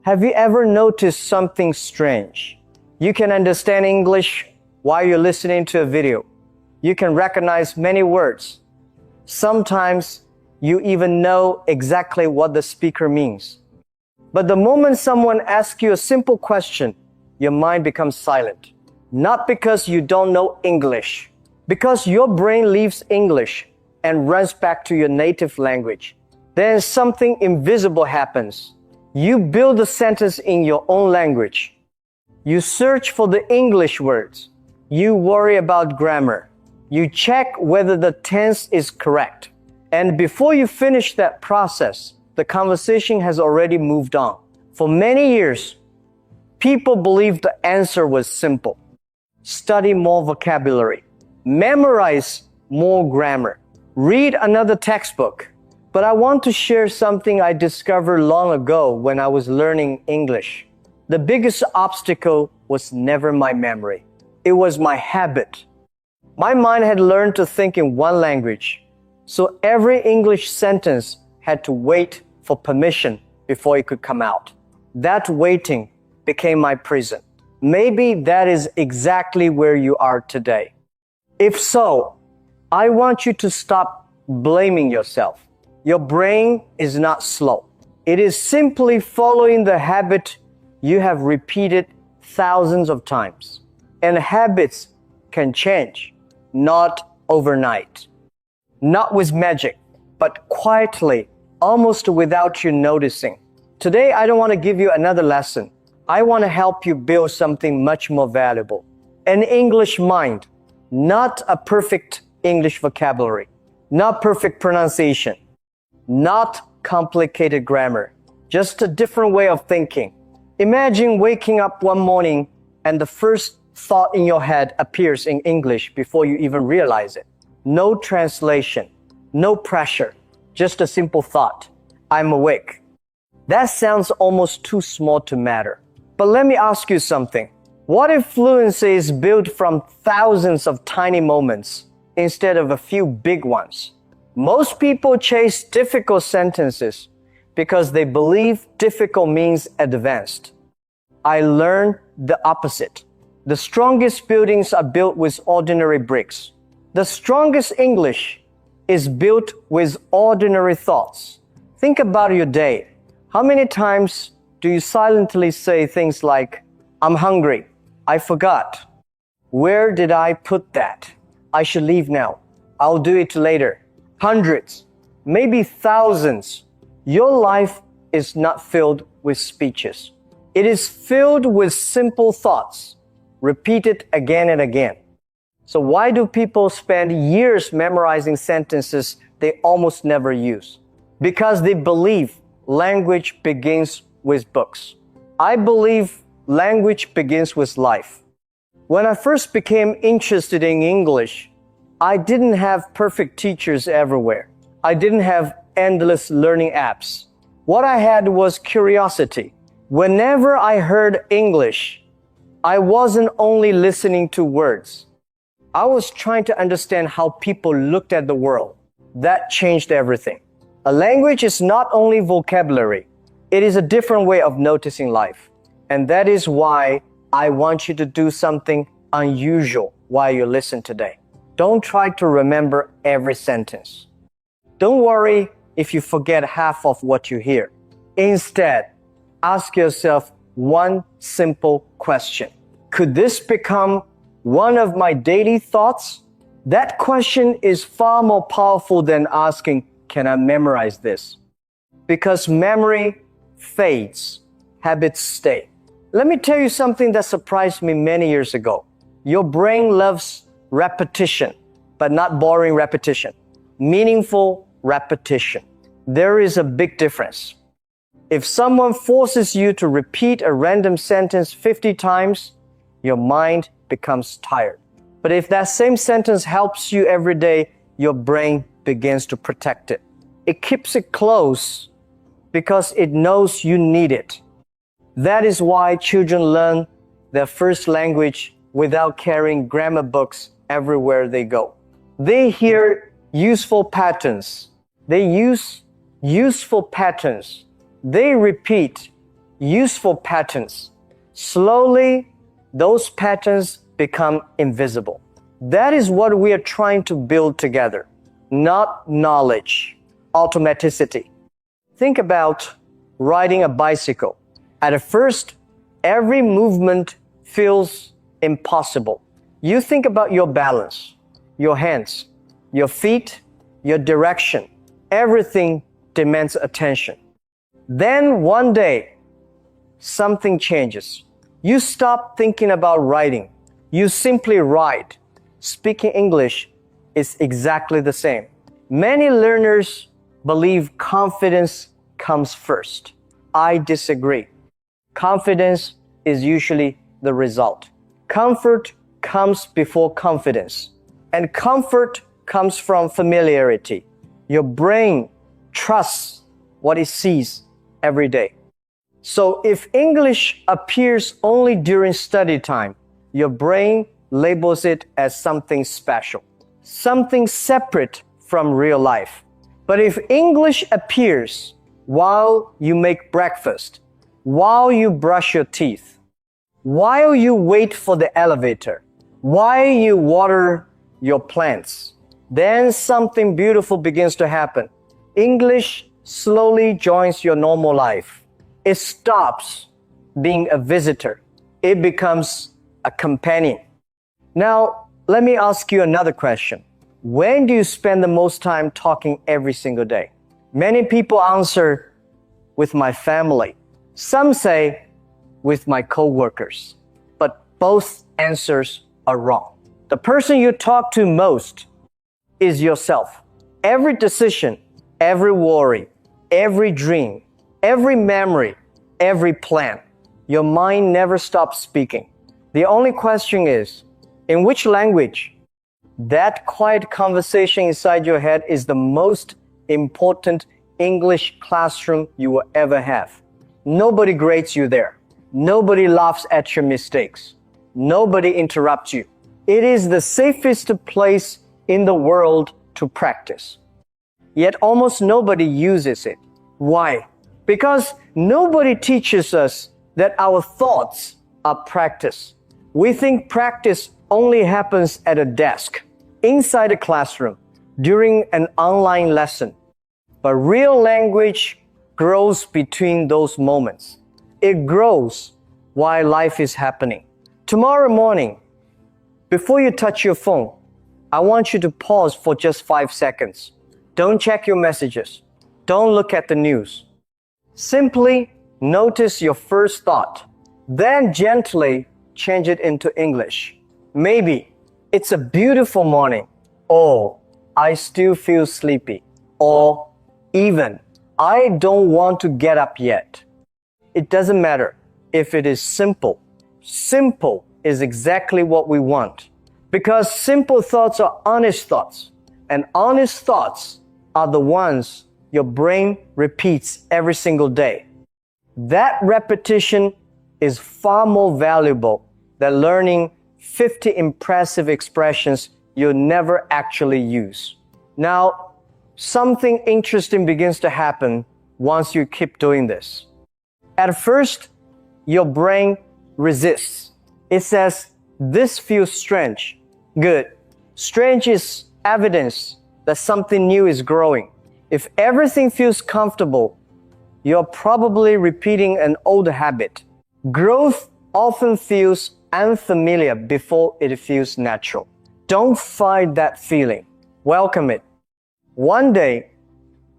Have you ever noticed something strange? You can understand English while you're listening to a video. You can recognize many words. Sometimes you even know exactly what the speaker means. But the moment someone asks you a simple question, your mind becomes silent. Not because you don't know English, because your brain leaves English and runs back to your native language. Then something invisible happens. You build a sentence in your own language. You search for the English words. You worry about grammar. You check whether the tense is correct. And before you finish that process, the conversation has already moved on. For many years, people believed the answer was simple. Study more vocabulary. Memorize more grammar. Read another textbook. But I want to share something I discovered long ago when I was learning English. The biggest obstacle was never my memory. It was my habit. My mind had learned to think in one language, so every English sentence had to wait for permission before it could come out. That waiting became my prison. Maybe that is exactly where you are today. If so, I want you to stop blaming yourself. Your brain is not slow. It is simply following the habit you have repeated thousands of times. And habits can change, not overnight. Not with magic, but quietly, almost without you noticing. Today, I don't want to give you another lesson. I want to help you build something much more valuable. An English mind, not a perfect English vocabulary, not perfect pronunciation, not complicated grammar, just a different way of thinking. Imagine waking up one morning and the first thought in your head appears in English before you even realize it. No translation, no pressure, just a simple thought. I'm awake. That sounds almost too small to matter. But let me ask you something. What if fluency is built from thousands of tiny moments instead of a few big ones? Most people chase difficult sentences because they believe difficult means advanced. I learned the opposite. The strongest buildings are built with ordinary bricks. The strongest English is built with ordinary thoughts. Think about your day. How many times do you silently say things like, I'm hungry, I forgot, where did I put that? I should leave now, I'll do it later. Hundreds, maybe thousands. Your life is not filled with speeches. It is filled with simple thoughts, repeated again and again. So why do people spend years memorizing sentences they almost never use? Because they believe language begins with books. I believe language begins with life. When I first became interested in English, I didn't have perfect teachers everywhere. I didn't have endless learning apps. What I had was curiosity. Whenever I heard English, I wasn't only listening to words. I was trying to understand how people looked at the world. That changed everything. A language is not only vocabulary. It is a different way of noticing life. And that is why I want you to do something unusual while you listen today. Don't try to remember every sentence. Don't worry if you forget half of what you hear. Instead, ask yourself one simple question. Could this become one of my daily thoughts? That question is far more powerful than asking, can I memorize this? Because memory fades, habits stay. Let me tell you something that surprised me many years ago. Your brain loves repetition, but not boring repetition. Meaningful repetition. There is a big difference. If someone forces you to repeat a random sentence 50 times, your mind becomes tired. But if that same sentence helps you every day, your brain begins to protect it. It keeps it close because it knows you need it. That is why children learn their first language without carrying grammar books everywhere they go. They hear useful patterns. They use useful patterns. They repeat useful patterns. Slowly, those patterns become invisible. That is what we are trying to build together, not knowledge, automaticity. Think about riding a bicycle. At first, every movement feels impossible. You think about your balance, your hands, your feet, your direction. Everything demands attention. Then one day, something changes. You stop thinking about riding. You simply ride. Speaking English is exactly the same. Many learners believe confidence comes first. I disagree. Confidence is usually the result. Comfort comes before confidence. And comfort comes from familiarity. Your brain trusts what it sees every day. So if English appears only during study time, your brain labels it as something special, something separate from real life. But if English appears while you make breakfast, while you brush your teeth, while you wait for the elevator, while you water your plants, then something beautiful begins to happen. English slowly joins your normal life. It stops being a visitor. It becomes a companion. Now, let me ask you another question. When do you spend the most time talking every single day? Many people answer, with my family. Some say, with my coworkers. But both answers are wrong. The person you talk to most is yourself. Every decision, every worry, every dream, every memory, every plan, your mind never stops speaking. The only question is, in which language? That quiet conversation inside your head is the most important English classroom you will ever have. Nobody grades you there. Nobody laughs at your mistakes. Nobody interrupts you. It is the safest place in the world to practice. Yet almost nobody uses it. Why? Because nobody teaches us that our thoughts are practice. We think practice only happens at a desk, inside a classroom, during an online lesson. But real language grows between those moments. It grows while life is happening. Tomorrow morning, before you touch your phone, I want you to pause for just 5 seconds. Don't check your messages. Don't look at the news. Simply notice your first thought. Then gently change it into English. Maybe it's a beautiful morning. Or I still feel sleepy. Or even I don't want to get up yet. It doesn't matter if it is simple. Simple is exactly what we want. Because simple thoughts are honest thoughts. And honest thoughts are the ones your brain repeats every single day. That repetition is far more valuable than learning 50 impressive expressions you'll never actually use. Now, something interesting begins to happen once you keep doing this. At first, your brain resists. It says, this feels strange. Good. Strange is evidence that something new is growing. If everything feels comfortable, you're probably repeating an old habit. Growth often feels unfamiliar before it feels natural. Don't fight that feeling. Welcome it. One day,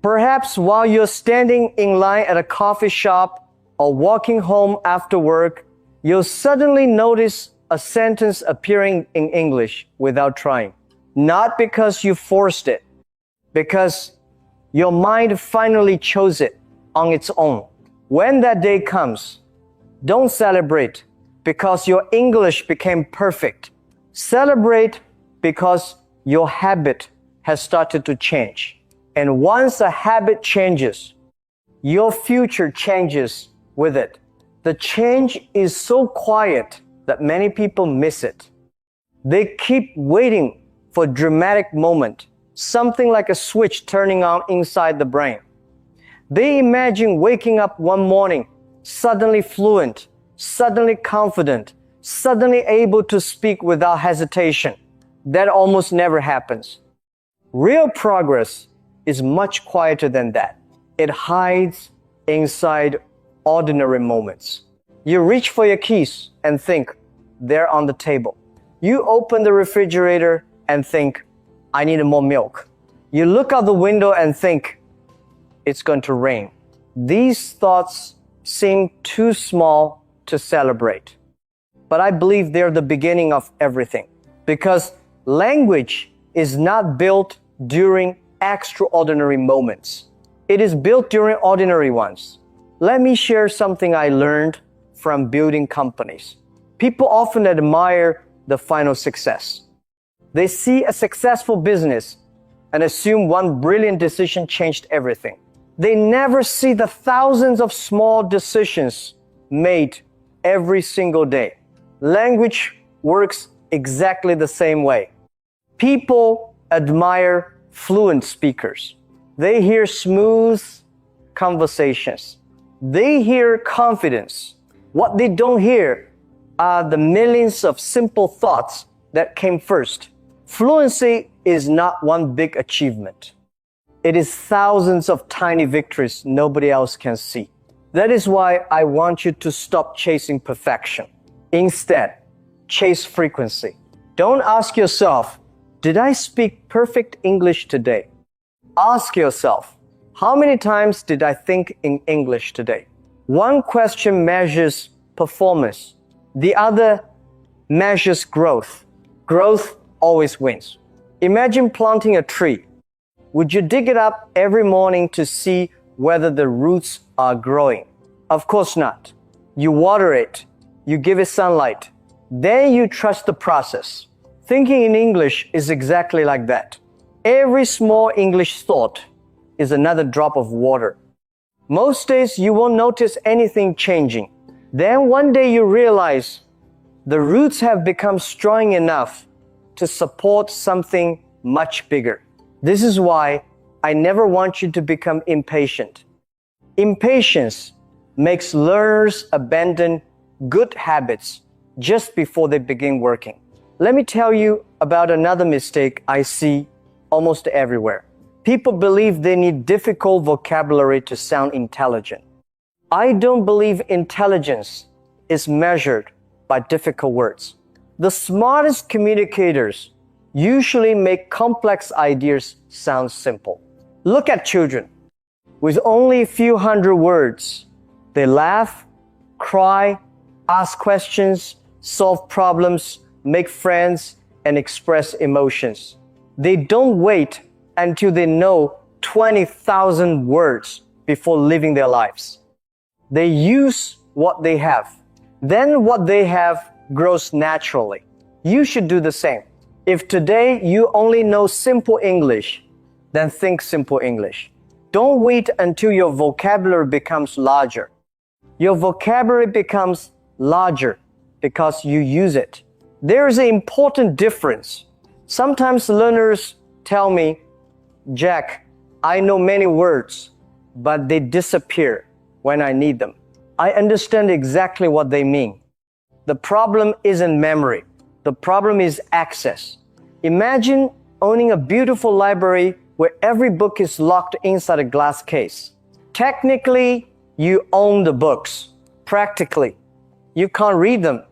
perhaps while you're standing in line at a coffee shop or walking home after work, you'll suddenly notice a sentence appearing in English without trying. Not because you forced it, because your mind finally chose it on its own. When that day comes, don't celebrate because your English became perfect. Celebrate because your habit has started to change. And once a habit changes, your future changes with it. The change is so quiet that many people miss it. They keep waiting for a dramatic moment, something like a switch turning on inside the brain. They imagine waking up one morning, suddenly fluent, suddenly confident, suddenly able to speak without hesitation. That almost never happens. Real progress is much quieter than that. It hides inside ordinary moments. You reach for your keys and think, they're on the table. You open the refrigerator and think, I need more milk. You look out the window and think, it's going to rain. These thoughts seem too small to celebrate. But I believe they're the beginning of everything. Because language is not built during extraordinary moments. It is built during ordinary ones. Let me share something I learned from building companies. People often admire the final success. They see a successful business and assume one brilliant decision changed everything. They never see the thousands of small decisions made every single day. Language works exactly the same way. People admire fluent speakers. They hear smooth conversations. They hear confidence. What they don't hear are the millions of simple thoughts that came first. Fluency is not one big achievement. It is thousands of tiny victories nobody else can see. That is why I want you to stop chasing perfection. Instead, chase frequency. Don't ask yourself, did I speak perfect English today? Ask yourself, how many times did I think in English today? One question measures performance. The other measures growth. Growth always wins. Imagine planting a tree. Would you dig it up every morning to see whether the roots are growing? Of course not. You water it. You give it sunlight. Then you trust the process. Thinking in English is exactly like that. Every small English thought is another drop of water. Most days you won't notice anything changing. Then one day you realize the roots have become strong enough to support something much bigger. This is why I never want you to become impatient. Impatience makes learners abandon good habits just before they begin working. Let me tell you about another mistake I see almost everywhere. People believe they need difficult vocabulary to sound intelligent. I don't believe intelligence is measured by difficult words. The smartest communicators usually make complex ideas sound simple. Look at children. With only a few hundred words, they laugh, cry, ask questions, solve problems, make friends, and express emotions. They don't wait until they know 20,000 words before living their lives. They use what they have. Then what they have grows naturally. You should do the same. If today you only know simple English, then think simple English. Don't wait until your vocabulary becomes larger. Your vocabulary becomes larger because you use it. There is an important difference. Sometimes learners tell me, Jack, I know many words, but they disappear when I need them. I understand exactly what they mean. The problem isn't memory. The problem is access. Imagine owning a beautiful library where every book is locked inside a glass case. Technically, you own the books. Practically, you can't read them.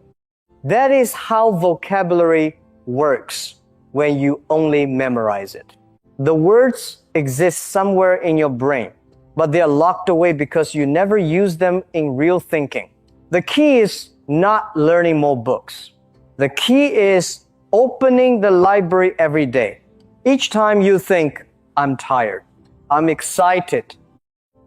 That is how vocabulary works when you only memorize it. The words exist somewhere in your brain, but they are locked away because you never use them in real thinking. The key is not learning more books. The key is opening the library every day. Each time you think, I'm tired, I'm excited,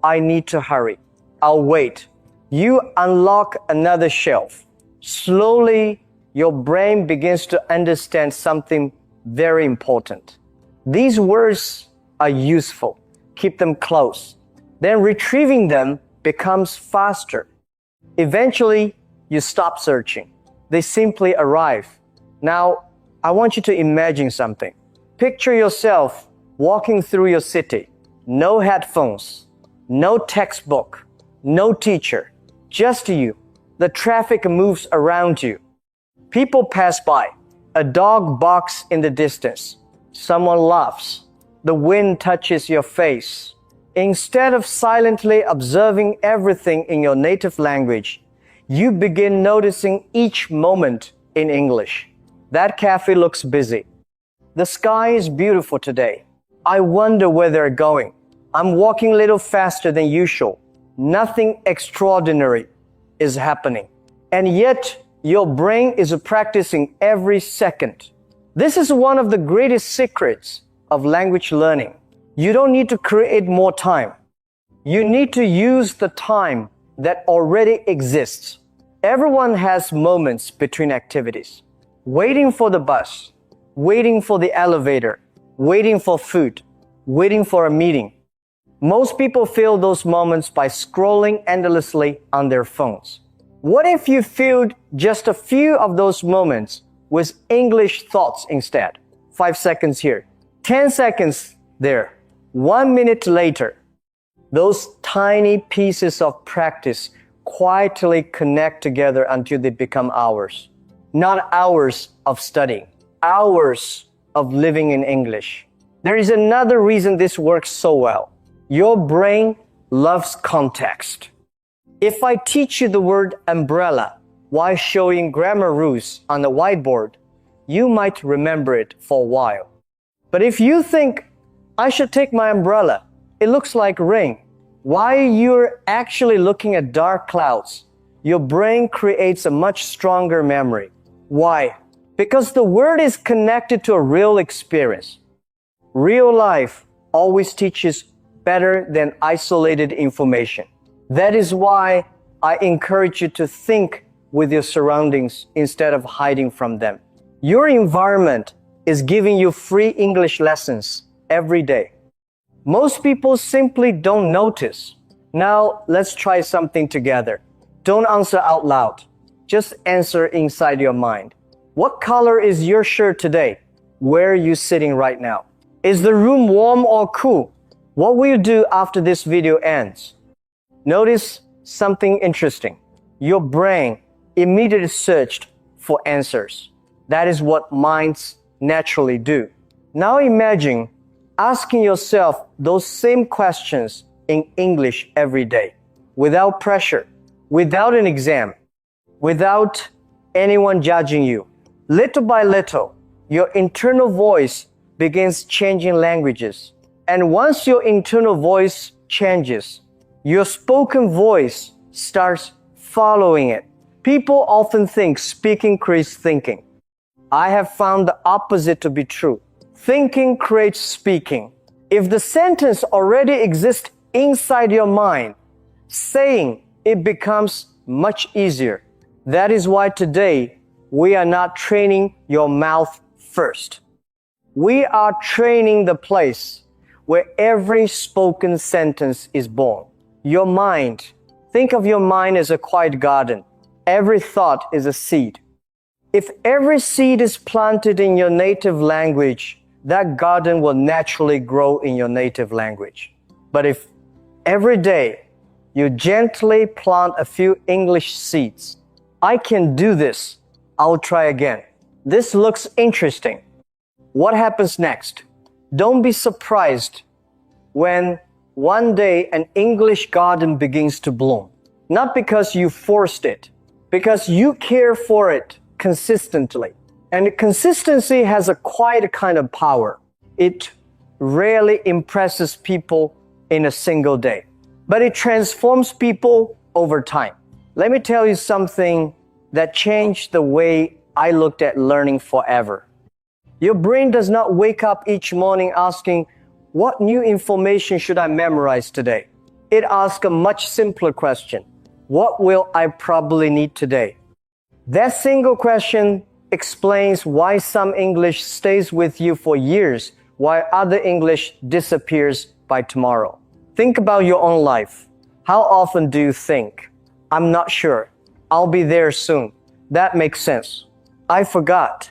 I need to hurry, I'll wait, you unlock another shelf. Slowly, your brain begins to understand something very important. These words are useful. Keep them close. Then retrieving them becomes faster. Eventually, you stop searching. They simply arrive. Now, I want you to imagine something. Picture yourself walking through your city. No headphones, no textbook, no teacher, Just you. The traffic moves around you. People pass by. A dog barks in the distance. Someone laughs. The wind touches your face. Instead of silently observing everything in your native language, you begin noticing each moment in English. That cafe looks busy. The sky is beautiful today. I wonder where they're going. I'm walking a little faster than usual. Nothing extraordinary is happening. And yet, your brain is practicing every second. This is one of the greatest secrets of language learning. You don't need to create more time. You need to use the time that already exists. Everyone has moments between activities. Waiting for the bus, waiting for the elevator, waiting for food, waiting for a meeting. Most people fill those moments by scrolling endlessly on their phones. What if you filled just a few of those moments with English thoughts instead? 5 seconds here, 10 seconds there, 1 minute later. Those tiny pieces of practice quietly connect together until they become hours. Not hours of studying, hours of living in English. There is another reason this works so well. Your brain loves context. If I teach you the word umbrella while showing grammar rules on the whiteboard, you might remember it for a while. But if you think, I should take my umbrella, it looks like rain, while you're actually looking at dark clouds, your brain creates a much stronger memory. Why? Because the word is connected to a real experience. Real life always teaches better than isolated information. That is why I encourage you to think with your surroundings instead of hiding from them. Your environment is giving you free English lessons every day. Most people simply don't notice. Now, let's try something together. Don't answer out loud. Just answer inside your mind. What color is your shirt today? Where are you sitting right now? Is the room warm or cool? What will you do after this video ends? Notice something interesting. Your brain immediately searched for answers. That is what minds naturally do. Now imagine asking yourself those same questions in English every day, without pressure, without an exam, without anyone judging you. Little by little, your internal voice begins changing languages. And once your internal voice changes, your spoken voice starts following it. People often think speaking creates thinking. I have found the opposite to be true. Thinking creates speaking. If the sentence already exists inside your mind, saying it becomes much easier. That is why today we are not training your mouth first. We are training the place where every spoken sentence is born. Your mind. Think of your mind as a quiet garden. Every thought is a seed. If every seed is planted in your native language, that garden will naturally grow in your native language. But if every day you gently plant a few English seeds, I can do this. I'll try again. This looks interesting. What happens next? Don't be surprised when one day an English garden begins to bloom. Not because you forced it, because you care for it consistently. And consistency has a quiet kind of power. It rarely impresses people in a single day, but it transforms people over time. Let me tell you something that changed the way I looked at learning forever. Your brain does not wake up each morning asking, what new information should I memorize today? It asks a much simpler question. What will I probably need today? That single question explains why some English stays with you for years, while other English disappears by tomorrow. Think about your own life. How often do you think, I'm not sure, I'll be there soon. That makes sense. I forgot.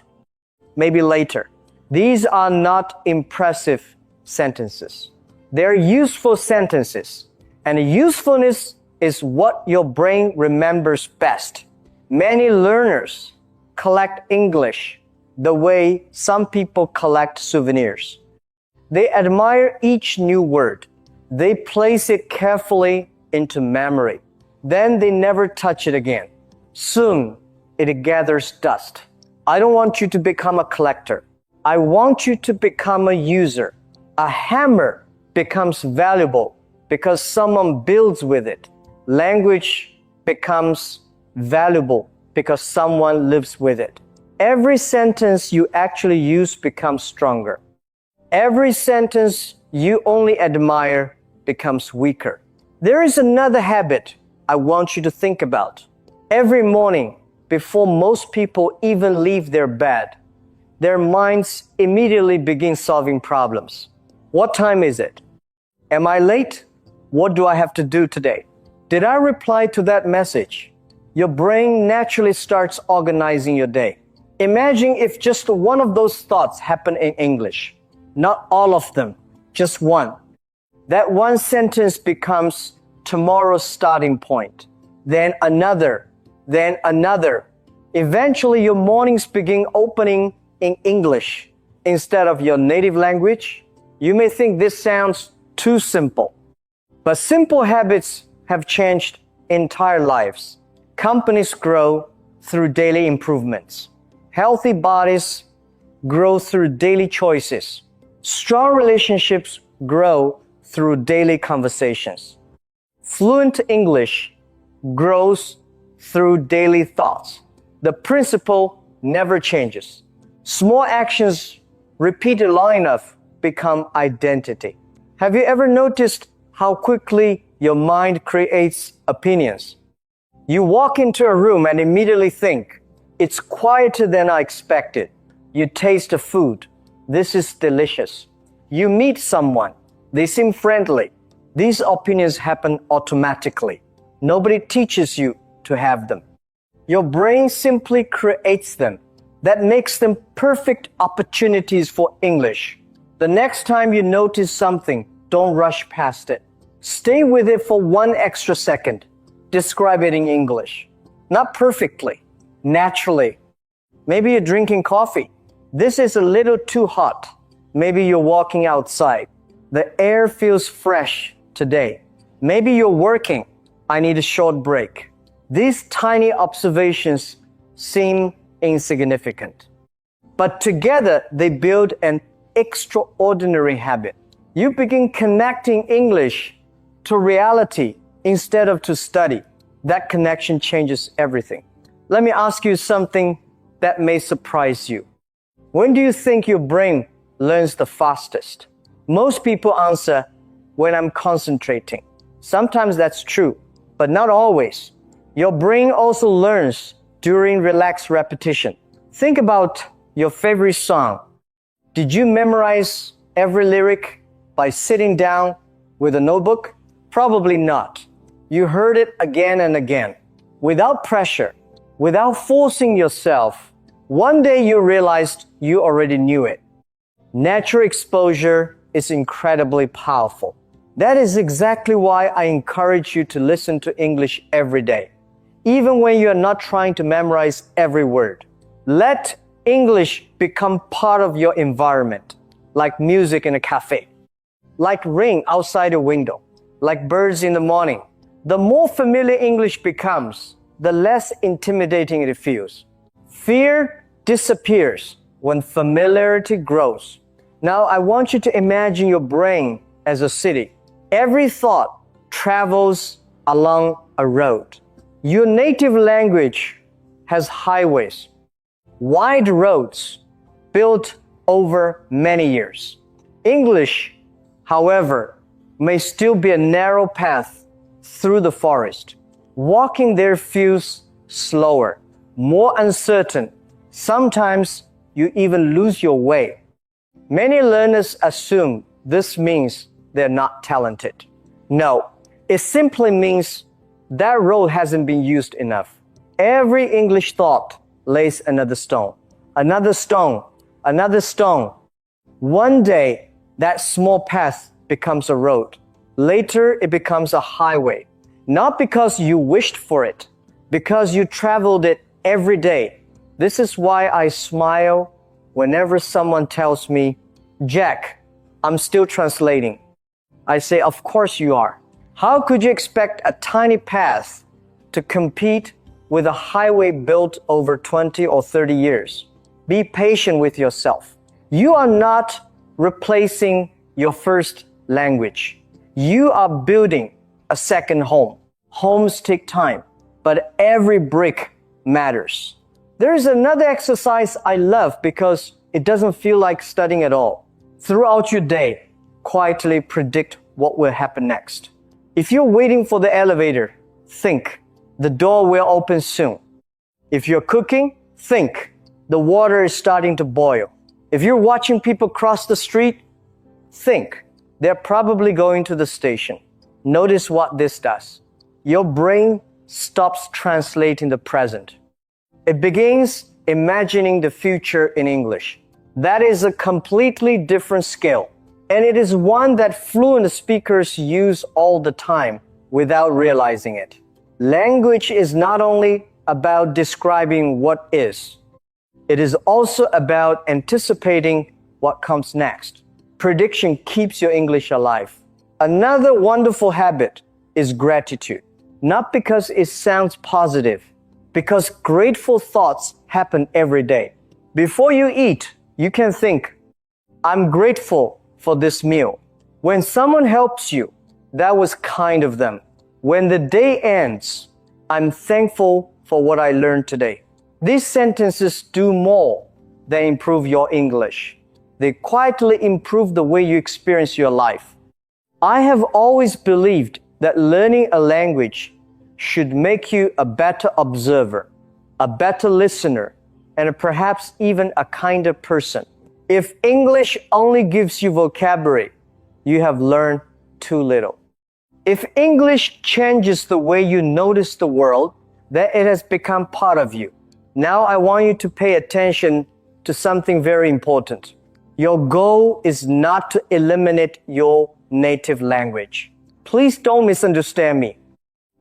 Maybe later. These are not impressive sentences. They're useful sentences. And usefulness is what your brain remembers best. Many learners collect English the way some people collect souvenirs. They admire each new word. They place it carefully into memory. Then they never touch it again. Soon, it gathers dust. I don't want you to become a collector. I want you to become a user. A hammer becomes valuable because someone builds with it. Language becomes valuable because someone lives with it. Every sentence you actually use becomes stronger. Every sentence you only admire becomes weaker. There is another habit I want you to think about. Every morning, before most people even leave their bed, their minds immediately begin solving problems. What time is it? Am I late? What do I have to do today? Did I reply to that message? Your brain naturally starts organizing your day. Imagine if just one of those thoughts happened in English. Not all of them, just one. That one sentence becomes tomorrow's starting point. Then another, then another. Eventually, your mornings begin opening in English instead of your native language. You may think this sounds too simple, but simple habits have changed entire lives. Companies grow through daily improvements. Healthy bodies grow through daily choices. Strong relationships grow through daily conversations. Fluent English grows through daily thoughts. The principle never changes. Small actions repeated long enough become identity. Have you ever noticed how quickly your mind creates opinions? You walk into a room and immediately think, it's quieter than I expected. You taste the food. This is delicious. You meet someone. They seem friendly. These opinions happen automatically. Nobody teaches you to have them. Your brain simply creates them. That makes them perfect opportunities for English. The next time you notice something, don't rush past it. Stay with it for 1 extra second. Describe it in English. Not perfectly, naturally. Maybe you're drinking coffee. This is a little too hot. Maybe you're walking outside. The air feels fresh today. Maybe you're working. I need a short break. These tiny observations seem insignificant, but together they build an extraordinary habit. You begin connecting English to reality instead of to study. That connection changes everything. Let me ask you something that may surprise you. When do you think your brain learns the fastest? Most people answer, when I'm concentrating. Sometimes that's true, but not always. Your brain also learns during relaxed repetition. Think about your favorite song. Did you memorize every lyric by sitting down with a notebook? Probably not. You heard it again and again, without pressure, without forcing yourself. One day you realized you already knew it. Natural exposure is incredibly powerful. That is exactly why I encourage you to listen to English every day, even when you are not trying to memorize every word. Let English become part of your environment, like music in a cafe, like rain outside a window, like birds in the morning. The more familiar English becomes, the less intimidating it feels. Fear disappears when familiarity grows. Now I want you to imagine your brain as a city. Every thought travels along a road. Your native language has highways, wide roads built over many years. English, however, may still be a narrow path through the forest. Walking there feels slower, more uncertain. Sometimes you even lose your way. Many learners assume this means they're not talented. No, it simply means that road hasn't been used enough. Every English thought lays another stone, another stone, another stone. One day, that small path becomes a road. Later, it becomes a highway. Not because you wished for it, because you traveled it every day. This is why I smile whenever someone tells me, Jack, I'm still translating. I say, of course you are. How could you expect a tiny path to compete with a highway built over 20 or 30 years? Be patient with yourself. You are not replacing your first language. You are building a second home. Homes take time, but every brick matters. There is another exercise I love because it doesn't feel like studying at all. Throughout your day, quietly predict what will happen next. If you're waiting for the elevator, think, the door will open soon. If you're cooking, think, the water is starting to boil. If you're watching people cross the street, think, they're probably going to the station. Notice what this does. Your brain stops translating the present. It begins imagining the future in English. That is a completely different skill, and it is one that fluent speakers use all the time without realizing it. Language is not only about describing what is, it is also about anticipating what comes next. Prediction keeps your English alive. Another wonderful habit is gratitude. Not because it sounds positive, because grateful thoughts happen every day. Before you eat, you can think, I'm grateful for this meal. When someone helps you, that was kind of them. When the day ends, I'm thankful for what I learned today. These sentences do more than improve your English. They quietly improve the way you experience your life. I have always believed that learning a language should make you a better observer, a better listener, and perhaps even a kinder person. If English only gives you vocabulary, you have learned too little. If English changes the way you notice the world, then it has become part of you. Now I want you to pay attention to something very important. Your goal is not to eliminate your native language. Please don't misunderstand me.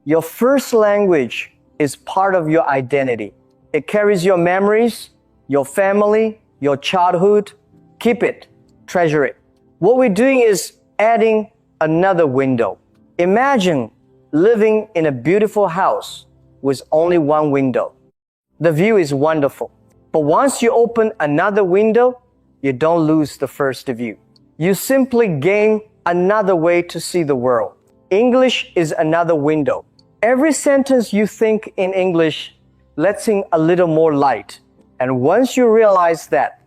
Your first language is part of your identity. It carries your memories, your family, your childhood. Keep it, treasure it. What we're doing is adding another window. Imagine living in a beautiful house with only one window. The view is wonderful, but once you open another window, you don't lose the first view. You simply gain another way to see the world. English is another window. Every sentence you think in English lets in a little more light. And once you realize that,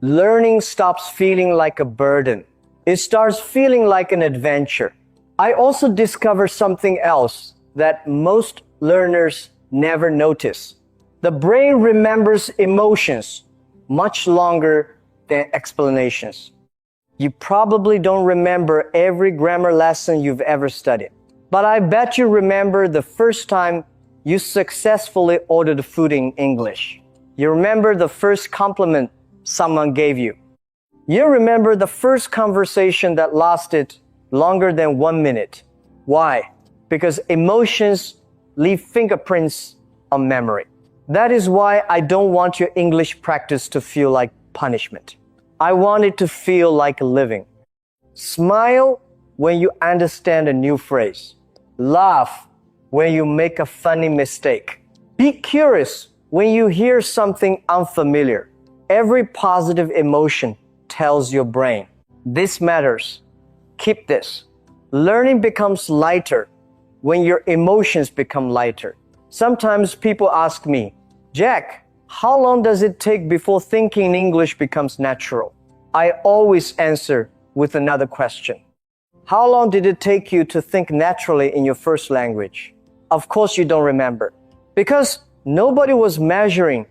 learning stops feeling like a burden. It starts feeling like an adventure. I also discovered something else that most learners never notice. The brain remembers emotions much longer than explanations. You probably don't remember every grammar lesson you've ever studied, but I bet you remember the first time you successfully ordered food in English. You remember the first compliment someone gave you. You remember the first conversation that lasted longer than 1 minute. Why? Because emotions leave fingerprints on memory. That is why I don't want your English practice to feel like punishment. I want it to feel like living. Smile when you understand a new phrase. Laugh when you make a funny mistake. Be curious when you hear something unfamiliar. Every positive emotion tells your brain, this matters. Keep this. Learning becomes lighter when your emotions become lighter. Sometimes people ask me, Jack, how long does it take before thinking in English becomes natural? I always answer with another question. How long did it take you to think naturally in your first language? Of course you don't remember, because nobody was measuring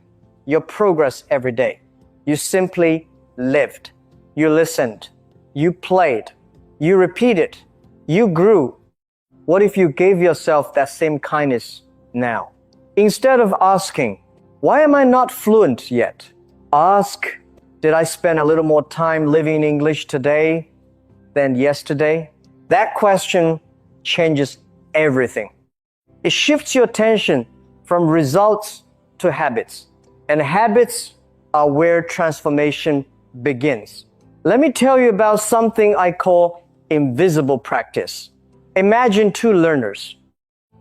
your progress every day. You simply lived. You listened. You played. You repeated. You grew. What if you gave yourself that same kindness now? Instead of asking, why am I not fluent yet? Ask, did I spend a little more time living in English today than yesterday? That question changes everything. It shifts your attention from results to habits. And habits are where transformation begins. Let me tell you about something I call invisible practice. Imagine two learners.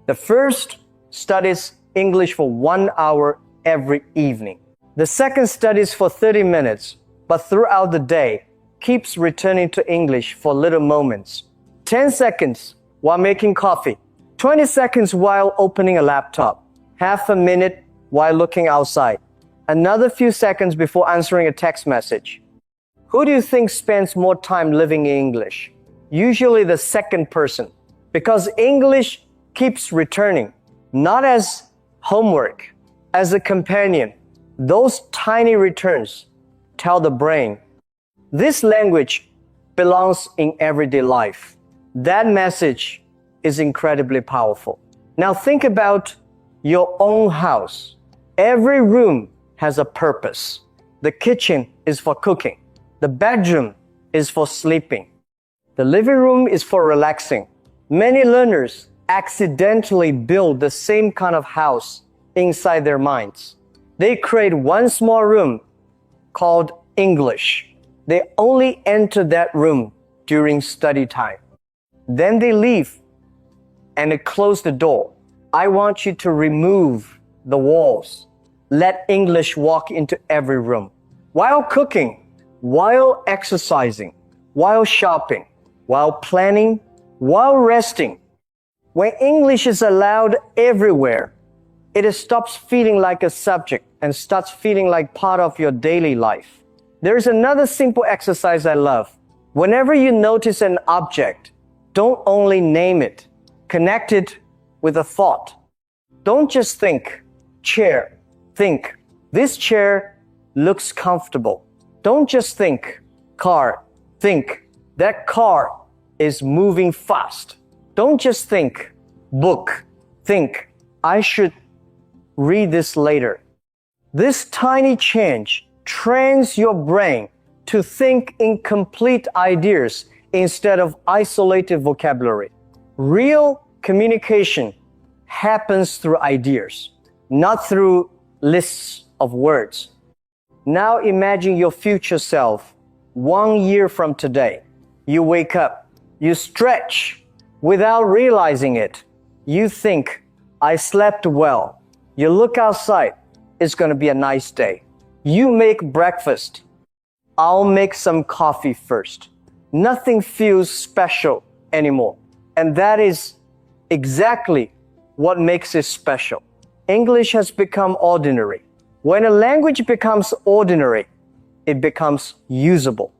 The first studies English for 1 hour every evening. The second studies for 30 minutes, but throughout the day, keeps returning to English for little moments. 10 seconds while making coffee, 20 seconds while opening a laptop, half a minute while looking outside, another few seconds before answering a text message. Who do you think spends more time living in English? Usually the second person, because English keeps returning, not as homework, as a companion. Those tiny returns tell the brain, this language belongs in everyday life. That message is incredibly powerful. Now think about your own house. Every room has a purpose. The kitchen is for cooking. The bedroom is for sleeping. The living room is for relaxing. Many learners accidentally build the same kind of house inside their minds. They create one small room called English. They only enter that room during study time. Then they leave and they close the door. I want you to remove the walls. Let English walk into every room. While cooking, while exercising, while shopping, while planning, while resting. When English is allowed everywhere, it stops feeling like a subject and starts feeling like part of your daily life. There's another simple exercise I love. Whenever you notice an object, don't only name it. Connect it with a thought. Don't just think, chair. Think, this chair looks comfortable. Don't just think, car. Think, that car is moving fast. Don't just think, book. Think, I should read this later. This tiny change trains your brain to think in complete ideas instead of isolated vocabulary. Real communication happens through ideas, not through lists of words. Now imagine your future self 1 year from today. You wake up, you stretch without realizing it. You think, I slept well. You look outside, it's going to be a nice day. You make breakfast. I'll make some coffee first. Nothing feels special anymore. And that is exactly what makes it special. English has become ordinary. When a language becomes ordinary, it becomes usable.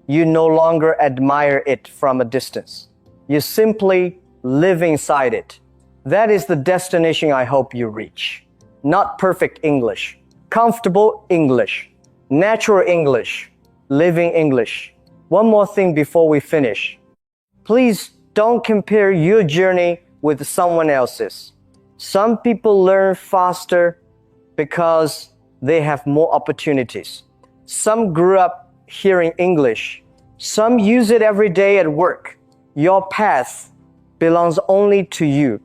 You no longer admire it from a distance. You simply live inside it. That is the destination I hope you reach. Not perfect English, comfortable English, natural English, living English. One more thing before we finish. Please don't compare your journey with someone else's. Some people learn faster because they have more opportunities. Some grew up hearing English. Some use it every day at work. Your path belongs only to you.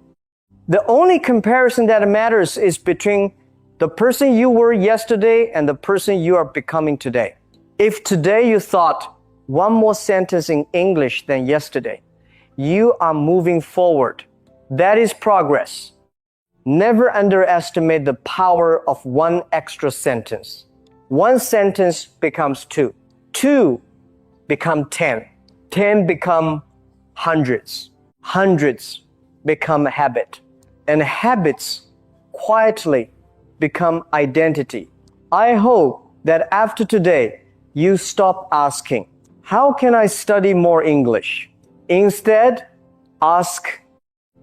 The only comparison that matters is between the person you were yesterday and the person you are becoming today. If today you thought one more sentence in English than yesterday, you are moving forward. That is progress. Never underestimate the power of one extra sentence. One sentence becomes two. Two become 10. 10 become hundreds. Hundreds become a habit. And habits quietly become identity. I hope that after today, you stop asking, how can I study more English? Instead, ask,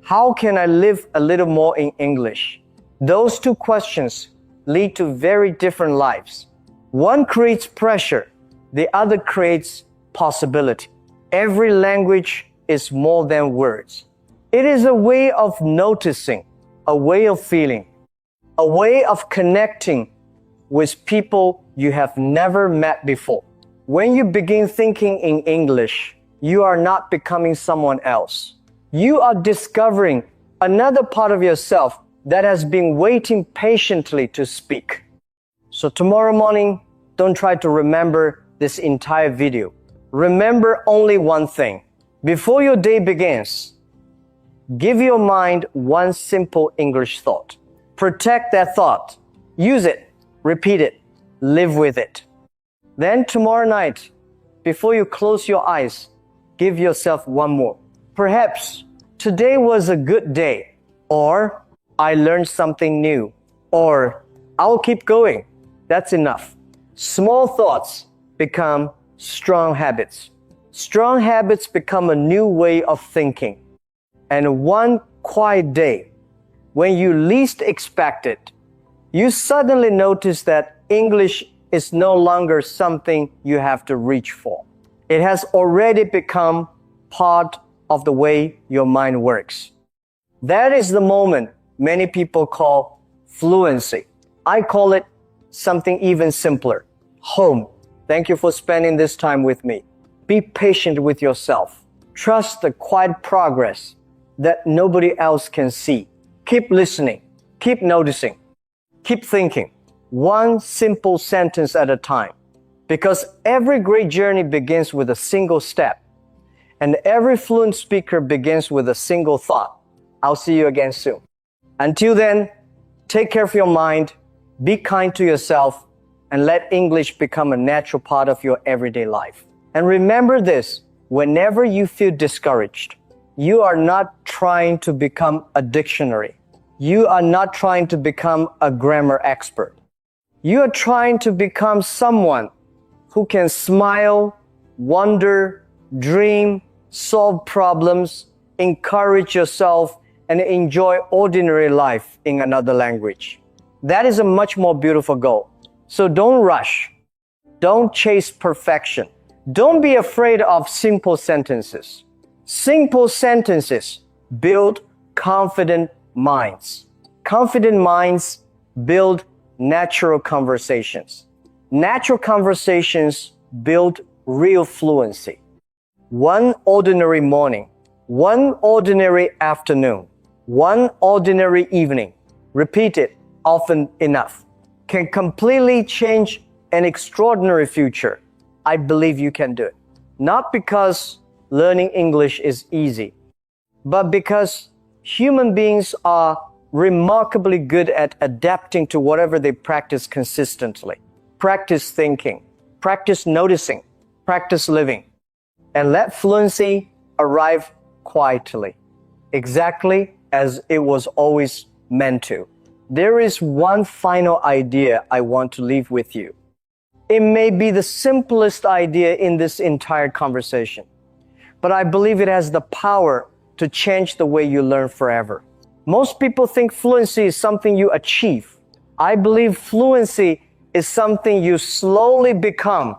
how can I live a little more in English? Those two questions lead to very different lives. One creates pressure, the other creates possibility. Every language is more than words. It is a way of noticing, a way of feeling, a way of connecting with people you have never met before. When you begin thinking in English, you are not becoming someone else. You are discovering another part of yourself that has been waiting patiently to speak. So tomorrow morning, don't try to remember this entire video. Remember only one thing. Before your day begins, give your mind one simple English thought. Protect that thought. Use it. Repeat it. Live with it. Then tomorrow night, before you close your eyes, give yourself one more. Perhaps today was a good day, or I learned something new, or I'll keep going. That's enough. Small thoughts become strong habits. Strong habits become a new way of thinking. And one quiet day, when you least expect it, you suddenly notice that English is no longer something you have to reach for. It has already become part of the way your mind works. That is the moment many people call fluency. I call it something even simpler. Home. Thank you for spending this time with me. Be patient with yourself. Trust the quiet progress that nobody else can see. Keep listening. Keep noticing. Keep thinking. One simple sentence at a time. Because every great journey begins with a single step. And every fluent speaker begins with a single thought. I'll see you again soon. Until then, take care of your mind, be kind to yourself, and let English become a natural part of your everyday life. And remember this, whenever you feel discouraged, you are not trying to become a dictionary. You are not trying to become a grammar expert. You are trying to become someone who can smile, wonder, dream, solve problems, encourage yourself, and enjoy ordinary life in another language. That is a much more beautiful goal. So don't rush. Don't chase perfection. Don't be afraid of simple sentences. Simple sentences build confident minds. Confident minds build natural conversations. Natural conversations build real fluency. One ordinary morning, one ordinary afternoon, one ordinary evening, repeat it often enough, can completely change an extraordinary future. I believe you can do it. Not because learning English is easy, but because human beings are remarkably good at adapting to whatever they practice consistently. Practice thinking, practice noticing, practice living, and let fluency arrive quietly, exactly as it was always meant to. There is one final idea I want to leave with you. It may be the simplest idea in this entire conversation, but I believe it has the power to change the way you learn forever. Most people think fluency is something you achieve. I believe fluency is something you slowly become.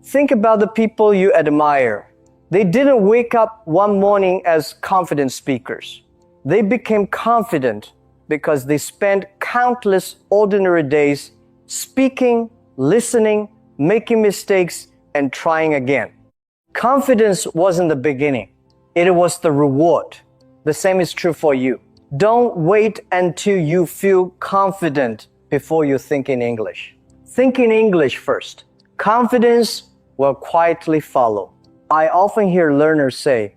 Think about the people you admire. They didn't wake up one morning as confident speakers. They became confident because they spent countless ordinary days speaking, listening, making mistakes, and trying again. Confidence wasn't the beginning. It was the reward. The same is true for you. Don't wait until you feel confident before you think in English. Think in English first. Confidence will quietly follow. I often hear learners say,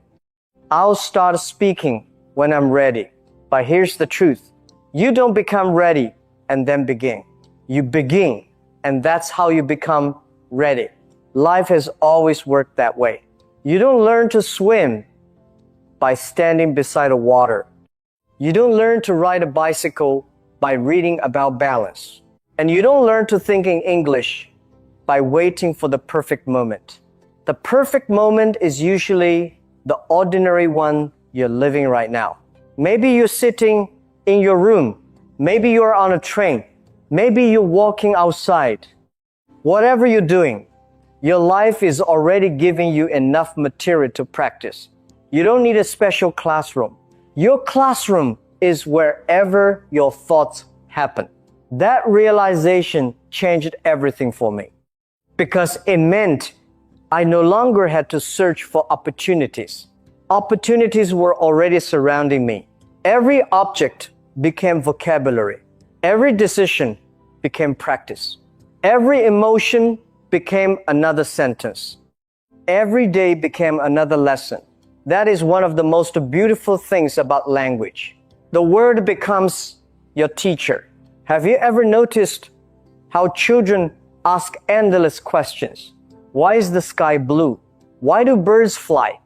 I'll start speaking when I'm ready. But here's the truth. You don't become ready and then begin. You begin, and that's how you become ready. Life has always worked that way. You don't learn to swim by standing beside the water. You don't learn to ride a bicycle by reading about balance. And you don't learn to think in English by waiting for the perfect moment. The perfect moment is usually the ordinary one you're living right now. Maybe you're sitting in your room. Maybe you're on a train. Maybe you're walking outside. Whatever you're doing, your life is already giving you enough material to practice. You don't need a special classroom. Your classroom is wherever your thoughts happen. That realization changed everything for me because it meant I no longer had to search for opportunities. Opportunities were already surrounding me. Every object became vocabulary. Every decision became practice. Every emotion became another sentence. Every day became another lesson. That is one of the most beautiful things about language. The word becomes your teacher. Have you ever noticed how children ask endless questions? Why is the sky blue? Why do birds fly?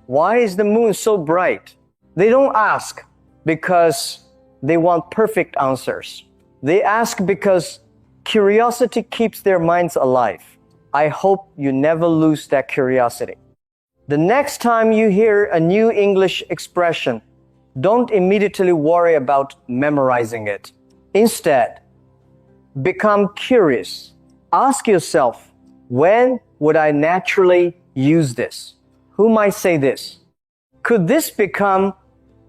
Why is the moon so bright? They don't ask because they want perfect answers. They ask because curiosity keeps their minds alive. I hope you never lose that curiosity. The next time you hear a new English expression, don't immediately worry about memorizing it. Instead, become curious. Ask yourself, when would I naturally use this? Who might say this? Could this become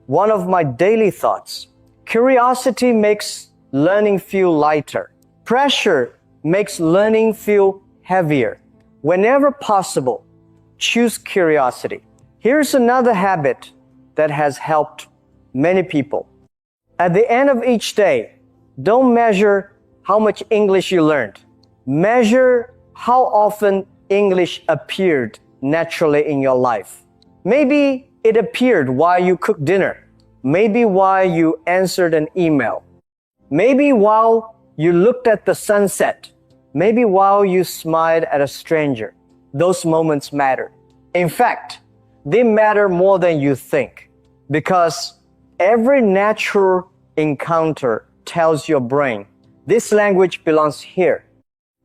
one of my daily thoughts? Curiosity makes learning feel lighter. Pressure makes learning feel heavier. Whenever possible, choose curiosity. Here's another habit that has helped many people. At the end of each day, don't measure how much English you learned. Measure how often English appeared naturally in your life. Maybe it appeared while you cooked dinner. Maybe while you answered an email. Maybe while you looked at the sunset. Maybe while you smiled at a stranger. Those moments matter. In fact, they matter more than you think, because every natural encounter tells your brain, this language belongs here.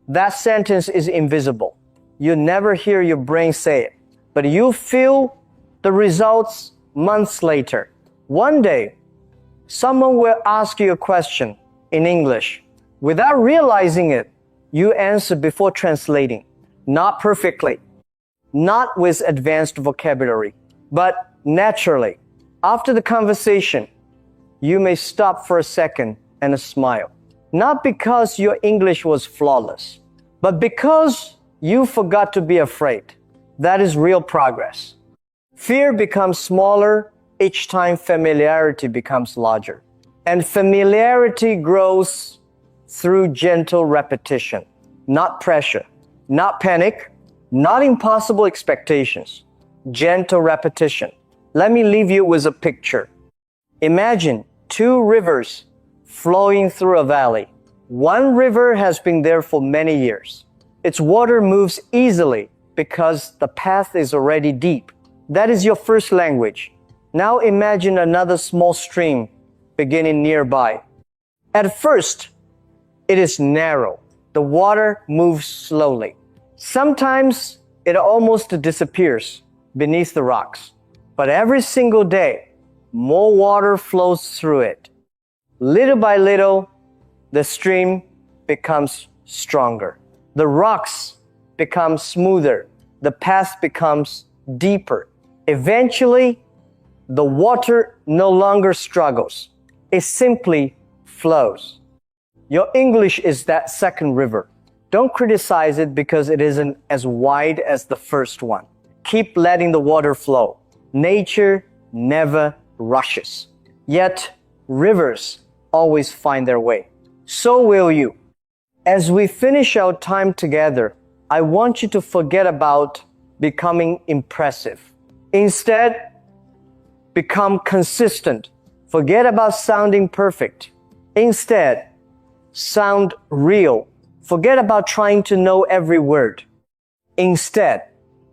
That sentence is invisible. You never hear your brain say it, but you feel the results months later. One day, someone will ask you a question in English. Without realizing it, you answer before translating. Not perfectly, not with advanced vocabulary, but naturally. After the conversation, you may stop for a second and smile. Not because your English was flawless, but because you forgot to be afraid. That is real progress. Fear becomes smaller each time familiarity becomes larger. And familiarity grows through gentle repetition, not pressure, not panic, not impossible expectations. Gentle repetition. Let me leave you with a picture. Imagine two rivers flowing through a valley. One river has been there for many years. Its water moves easily because the path is already deep. That is your first language. Now imagine another small stream beginning nearby. At first, it is narrow. The water moves slowly. Sometimes it almost disappears beneath the rocks. But every single day, more water flows through it. Little by little, the stream becomes stronger. The rocks become smoother. The path becomes deeper. Eventually, the water no longer struggles. It simply flows. Your English is that second river. Don't criticize it because it isn't as wide as the first one. Keep letting the water flow. Nature never rushes. Yet, rivers always find their way. So will you. As we finish our time together, I want you to forget about becoming impressive. Instead, become consistent. Forget about sounding perfect. Instead, sound real. Forget about trying to know every word. Instead,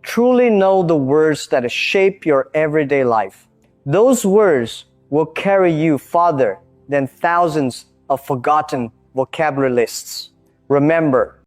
truly know the words that shape your everyday life. Those words will carry you farther than thousands of forgotten vocabulary lists. Remember,